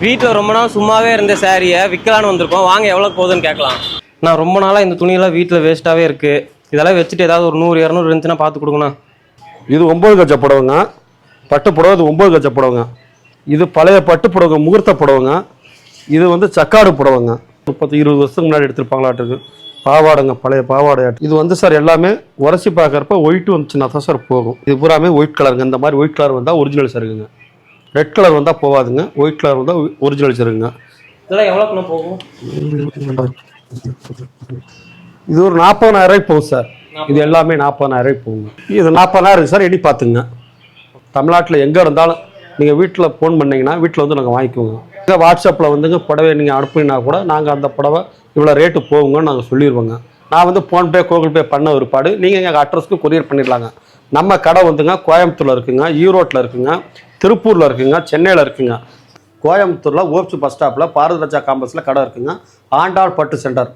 வீட்டில் ரொம்ப நாள் சும்மாவே இருந்த சாரியை விற்கலான்னு வந்திருக்கோம். வாங்க எவ்வளோ போகுதுன்னு கேட்கலாம். நான் ரொம்ப நாளாக இந்த துணியெல்லாம் வீட்டில் வேஸ்ட்டாகவே இருக்குது. இதெல்லாம் வச்சுட்டு ஏதாவது ஒரு 100-200 இருந்துச்சுன்னா பார்த்து கொடுங்கண்ணா. இது 9 கஜ புடவைங்க, பட்டு புடவை. இது 9 கஜ புடவைங்க. இது பழைய பட்டு புடவைங்க, முகூர்த்த புடவைங்க. இது வந்து சக்காடு புடவைங்க. 30-20 வருஷத்துக்கு முன்னாடி எடுத்துருப்பாங்களாட்டுருக்கு. பாவாடைங்க, பழைய பாவாடை. இது வந்து சார் எல்லாமே உரசி பார்க்குறப்ப ஒயிட்டு வந்துச்சுன்னா தான் சார் போகும். இது பூராமே ஒயிட் கலருங்க. இந்த மாதிரி ஒயிட் கலர் வந்தால் ஒரிஜினல் சருகுங்க. ரெட் கலர் வந்தால் போகாதுங்க. ஒயிட் கலர் வந்தால் ஒரிஜினல் சருகுங்க. இதெல்லாம் எவ்வளோக்குண்ணா போகும்? இது ஒரு 40,000 போகும் சார். இது எல்லாமே 40,000 போகுங்க. இது 40,000 சார். எண்ணி பார்த்துங்க. தமிழ்நாட்டில் எங்கே இருந்தாலும் நீங்கள் வீட்டில் ஃபோன் பண்ணிங்கன்னா வீட்டில் வந்து நாங்கள் வாங்கிக்குவோங்க. வாட்ஸ்அப்பில் வந்துங்க புடவை நீங்கள் அனுப்புனீங்கன்னா கூட நாங்கள் அந்த புடவை இவ்வளோ ரேட்டு போகுங்கன்னு நாங்கள் சொல்லிடுவோங்க. நான் வந்து ஃபோன்பே கூகுள் பே பண்ண ஒருபாடு நீங்கள் எங்கள் அட்ரஸ்க்கு கொரியர் பண்ணிடலாங்க. நம்ம கடை வந்துங்க கோயம்புத்தூரில் இருக்குங்க, ஈரோட்டில் இருக்குங்க, திருப்பூரில் இருக்குங்க, சென்னையில் இருக்குங்க. கோயம்புத்தூரில் ஓப்ஸ் பஸ் ஸ்டாப்பில் பாரத ராஜா காம்பஸில் கடை இருக்குங்க. ஆண்டாள் பட்டு சென்டர்